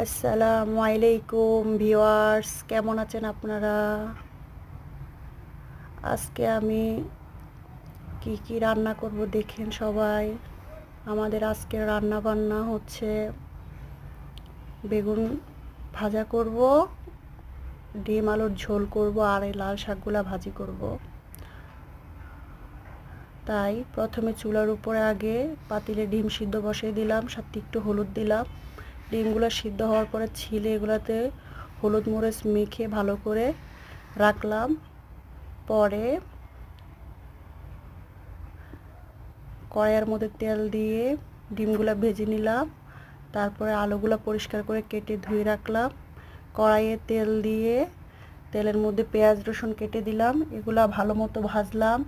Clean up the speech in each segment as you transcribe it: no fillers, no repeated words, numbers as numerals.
আসসালামু আলাইকুম ভিউয়ার্স, কেমন আছেন আপনারা? আজকে আমি কি কি রান্না করব দেখেন সবাই। আমাদের আজকের রান্না বান্না হচ্ছে বেগুন ভাজা করব, ডিম আলুর ঝোল করব, আর এই লাল শাকগুলা ভাজি করব। তাই প্রথমে চুলার উপরে আগে পাতিলে ডিম সিদ্ধ বসিয়ে দিলাম, সাথে একটু হলুদ দিলাম। ডিমগুলো সিদ্ধ হওয়ার পরে ছিলে এগুলাতে হলুদ মরিচ মেখে ভালো করে রাখলাম। পরে কড়াইয়ের মধ্যে তেল দিয়ে ডিমগুলো ভেজে নিলাম। তারপরে আলুগুলো পরিষ্কার করে কেটে ধুয়ে রাখলাম। কড়াইয়ে তেল দিয়ে তেলের মধ্যে পেঁয়াজ রসুন কেটে দিলাম, এগুলা ভালো মতো ভাজলাম।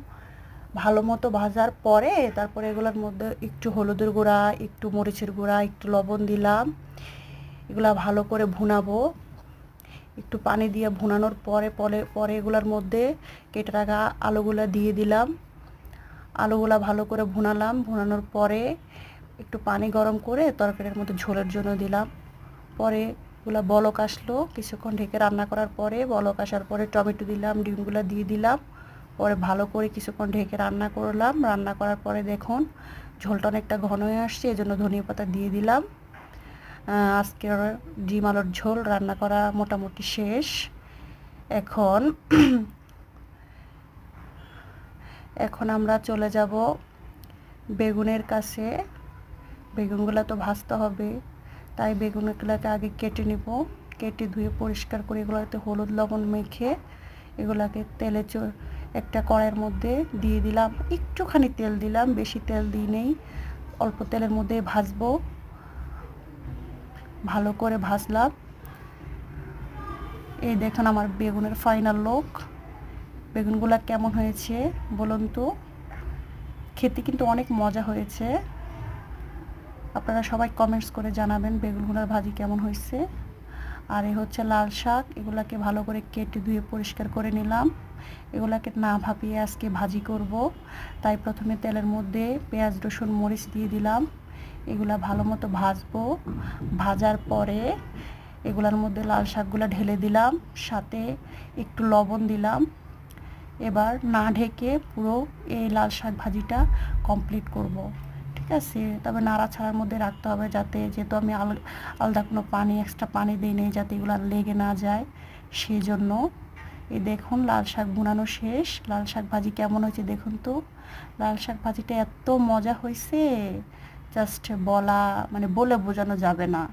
ভালো মতো ভাজার পরে তারপরে এগুলোর মধ্যে একটু হলুদের গুঁড়া, একটু মরিচের গুঁড়া, একটু লবণ দিলাম। এগুলা ভালো করে ভুনাবো। একটু পানি দিয়ে ভুনানোর পরে পরে পরে এগুলোর মধ্যে কেটে রাখা আলুগুলা দিয়ে দিলাম। আলুগুলা ভালো করে ভুনালাম। ভুনানোর পরে একটু পানি গরম করে তরকারির মধ্যে ঝোলের জন্য দিলাম। পরে এগুলা বলক আসলো, কিছুক্ষণ ঢেকে রান্না করার পরে বলক আসার পরে টমেটো দিলাম, ডিমগুলা দিয়ে দিলাম। পরে ভালো করে কিছুক্ষণ ঢেকে রান্না করলাম। রান্না করার পরে দেখুন ঝোলটা অনেকটা ঘন হয়ে আসছে, এজন্য ধনিয়া পাতা দিয়ে দিলাম। আজকের ডিম আলুর ঝোল রান্না করা মোটামুটি শেষ। এখন এখন আমরা চলে যাব বেগুনের কাছে। বেগুনগুলো তো ভাজতে হবে, তাই বেগুনগুলোকে আগে কেটে নিব। কেটে ধুয়ে পরিষ্কার করে এগুলোতে হলুদ লবণ মেখে এগুলাকে তেলে একটা কড়াইয়ের মধ্যে দিয়ে দিলাম। একটুখানি তেল দিলাম, বেশি তেল দিই নেই, অল্প তেলের মধ্যে ভাজবো। ভালো করে ভাজলাম। এই দেখুন আমার বেগুনের ফাইনাল লুক। বেগুনগুলো কেমন হয়েছে বলুন তো। খেতে কিন্তু অনেক মজা হয়েছে। আপনারা সবাই কমেন্টস করে জানাবেন বেগুনগুলোর ভাজি কেমন হয়েছে। আর এই হচ্ছে লাল শাক, এগুলাকে ভালো করে কেটে ধুয়ে পরিষ্কার করে নিলাম। এগুলাকে না ভাপিয়ে আজকে ভাজি করব, তাই প্রথমে তেলের মধ্যে পেঁয়াজ রসুন মরিচ দিয়ে দিলাম। এগুলা ভালো মতো ভাজবো। ভাজার পরে এগুলার মধ্যে লাল শাকগুলো ঢেলে দিলাম, সাথে একটু লবণ দিলাম। এবার না ঢেকে পুরো এই লাল শাক ভাজিটা কমপ্লিট করব। ঠিক আছে, তবে নাড়াছাড়ার মধ্যে রাখতে হবে, যাতে যেহেতু আমি আলাদা কোনো পানি এক্সট্রা পানি দিই নেই, যাতে এগুলো লেগে না যায় সেই জন্য। এই দেখুন লাল শাক ভুনানো শেষ। লাল শাক ভাজি কেমন হয়েছে দেখুন তো। লাল শাক ভাজিটা এত মজা হয়েছে, জাস্ট বলে বোঝানো যাবে না।